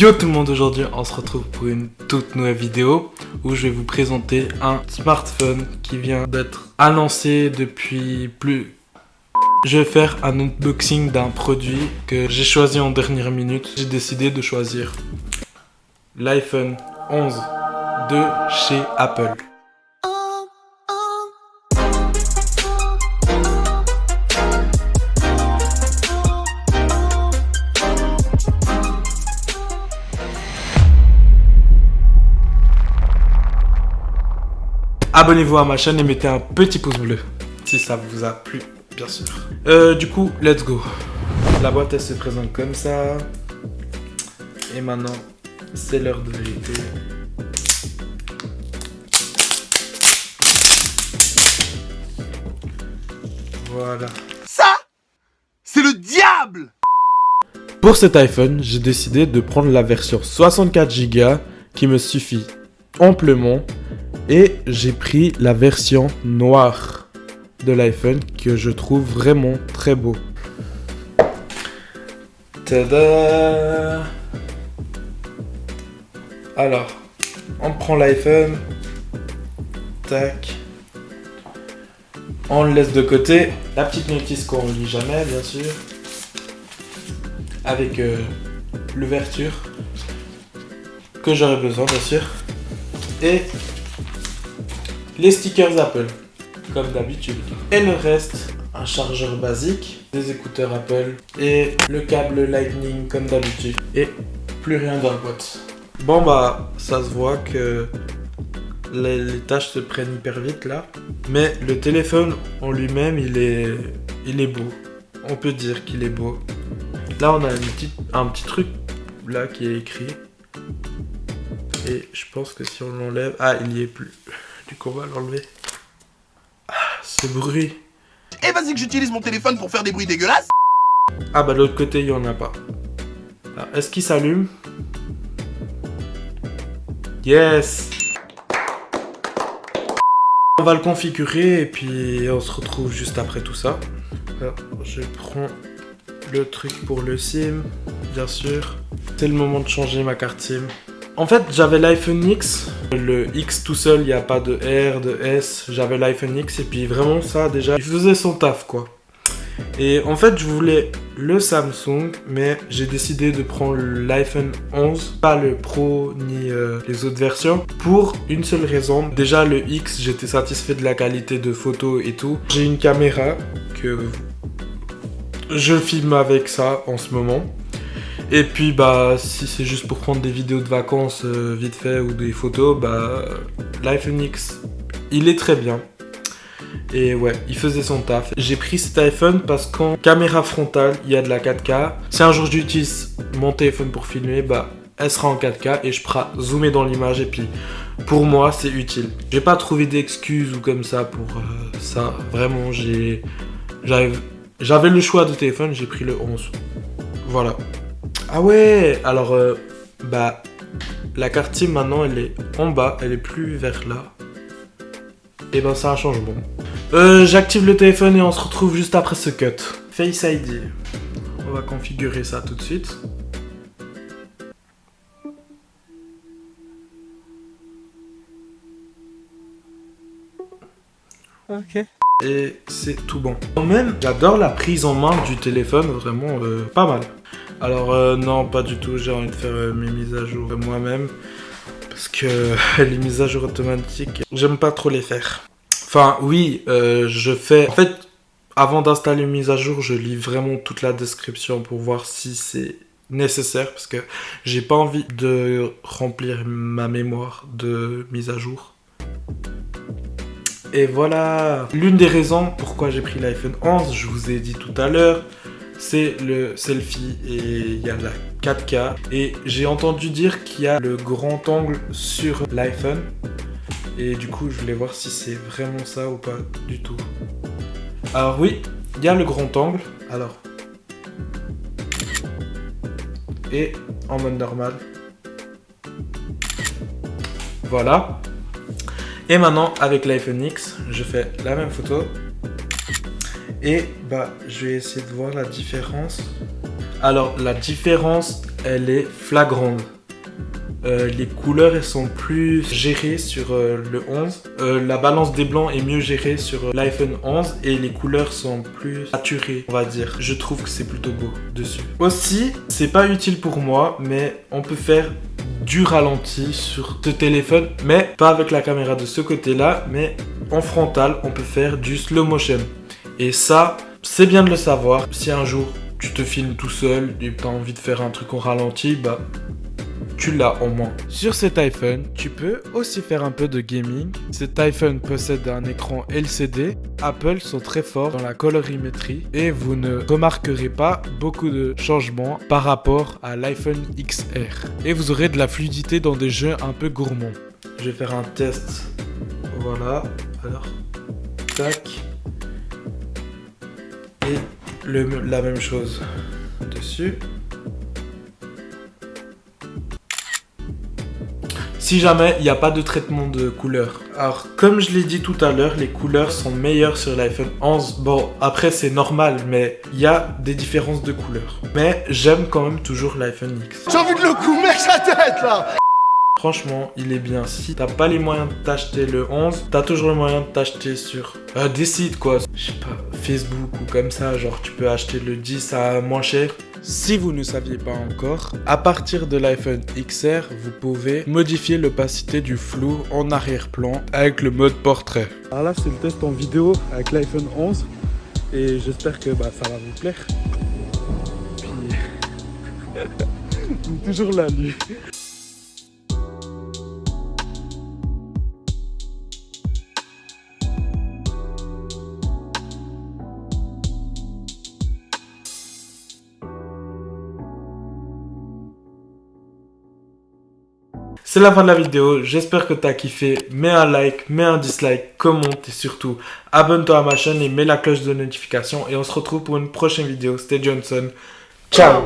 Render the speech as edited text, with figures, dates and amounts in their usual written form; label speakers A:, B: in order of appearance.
A: Yo tout le monde, aujourd'hui on se retrouve pour une toute nouvelle vidéo où je vais vous présenter un smartphone qui vient d'être annoncé depuis plus... Je vais faire un unboxing d'un produit que j'ai choisi en dernière minute. J'ai décidé de choisir l'iPhone 11 de chez Apple. Abonnez-vous à ma chaîne et mettez un petit pouce bleu si ça vous a plu, bien sûr. Du coup, let's go. La boîte elle se présente comme ça. Et maintenant, c'est l'heure de vérité. Voilà.
B: Ça, c'est le diable!
A: Pour cet iPhone, j'ai décidé de prendre la version 64 Go qui me suffit amplement. Et j'ai pris la version noire de l'iPhone que je trouve vraiment très beau. Tada! Alors, on prend l'iPhone. Tac. On le laisse de côté. La petite notice qu'on ne lit jamais, bien sûr. Avec l'ouverture que j'aurais besoin, bien sûr. Et les stickers Apple, comme d'habitude. Et le reste, un chargeur basique, des écouteurs Apple et le câble Lightning comme d'habitude. Et plus rien dans la boîte. Bon bah, ça se voit que les tâches se prennent hyper vite là. Mais le téléphone en lui-même, il est beau. On peut dire qu'il est beau. Là, on a un petit truc là qui est écrit. Et je pense que si on l'enlève... Ah, il n'y est plus. Du coup, on va l'enlever. Ah, ce bruit.
B: Eh vas-y que j'utilise mon téléphone pour faire des bruits dégueulasses.
A: Ah bah de l'autre côté, il n'y en a pas. Est-ce qu'il s'allume? Yes. On va le configurer et puis on se retrouve juste après tout ça. Alors, je prends le truc pour le SIM, bien sûr. C'est le moment de changer ma carte SIM. En fait, j'avais l'iPhone X, le X tout seul, il n'y a pas de R, de S, j'avais l'iPhone X et puis vraiment ça déjà, il faisait son taf quoi. Et en fait, je voulais le Samsung, mais j'ai décidé de prendre l'iPhone 11, pas le Pro ni les autres versions, pour une seule raison. Déjà le X, j'étais satisfait de la qualité de photo et tout. J'ai une caméra que je filme avec ça en ce moment. Et puis bah si c'est juste pour prendre des vidéos de vacances vite fait ou des photos, bah l'iPhone X il est très bien. Et ouais, il faisait son taf. J'ai pris cet iPhone parce qu'en caméra frontale, il y a de la 4K. Si un jour j'utilise mon téléphone pour filmer, bah elle sera en 4K et je pourrai zoomer dans l'image et puis pour moi c'est utile. J'ai pas trouvé d'excuses ou comme ça pour ça. Vraiment j'avais le choix de téléphone, j'ai pris le 11. Voilà. Ah ouais, alors bah la carte SIM maintenant elle est en bas, elle est plus vers là. Et ben c'est un changement. J'active le téléphone et on se retrouve juste après ce cut. Face ID. On va configurer ça tout de suite. Ok. Et c'est tout bon. Quand même, j'adore la prise en main du téléphone, vraiment pas mal. Alors non, pas du tout, j'ai envie de faire mes mises à jour moi-même. Parce que les mises à jour automatiques, j'aime pas trop les faire. Enfin oui, je fais... En fait, avant d'installer une mise à jour, je lis vraiment toute la description pour voir si c'est nécessaire. Parce que j'ai pas envie de remplir ma mémoire de mise à jour. Et voilà, l'une des raisons pourquoi j'ai pris l'iPhone 11, je vous ai dit tout à l'heure, c'est le selfie et il y a la 4K. Et j'ai entendu dire qu'il y a le grand angle sur l'iPhone. Et du coup, je voulais voir si c'est vraiment ça ou pas du tout. Alors oui, il y a le grand angle. Alors. Et en mode normal. Voilà. Et maintenant, avec l'iPhone X, je fais la même photo. Et bah, je vais essayer de voir la différence. Alors, la différence, elle est flagrante. Les couleurs elles sont plus gérées sur le 11. La balance des blancs est mieux gérée sur l'iPhone 11 et les couleurs sont plus saturées, on va dire. Je trouve que c'est plutôt beau dessus. Aussi, c'est pas utile pour moi, mais on peut faire du ralenti sur ce téléphone, mais pas avec la caméra de ce côté-là, mais en frontal, on peut faire du slow motion. Et ça, c'est bien de le savoir. Si un jour tu te filmes tout seul et t'as envie de faire un truc en ralenti, bah tu l'as au moins. Sur cet iPhone, tu peux aussi faire un peu de gaming. Cet iPhone possède un écran LCD. Apple sont très forts dans la colorimétrie et vous ne remarquerez pas beaucoup de changements par rapport à l'iPhone XR. Et vous aurez de la fluidité dans des jeux un peu gourmands. Je vais faire un test. Voilà. Alors, tac. Et la même chose dessus. Si jamais il n'y a pas de traitement de couleurs. Alors, comme je l'ai dit tout à l'heure, les couleurs sont meilleures sur l'iPhone 11. Bon, après c'est normal, mais il y a des différences de couleurs. Mais j'aime quand même toujours l'iPhone X.
B: J'ai envie de le couper sa tête là.
A: Franchement, il est bien. Si t'as pas les moyens de t'acheter le 11, t'as toujours le moyen de t'acheter sur des sites quoi. Je sais pas, Facebook ou comme ça, genre tu peux acheter le 10 à moins cher. Si vous ne saviez pas encore, à partir de l'iPhone XR, vous pouvez modifier l'opacité du flou en arrière-plan avec le mode portrait. Alors là, c'est le test en vidéo avec l'iPhone 11 et j'espère que ça va vous plaire. Puis, toujours là, lui. C'est la fin de la vidéo, j'espère que t'as kiffé. Mets un like, mets un dislike, commente et surtout abonne-toi à ma chaîne et mets la cloche de notification. Et on se retrouve pour une prochaine vidéo. C'était Johnson. Ciao.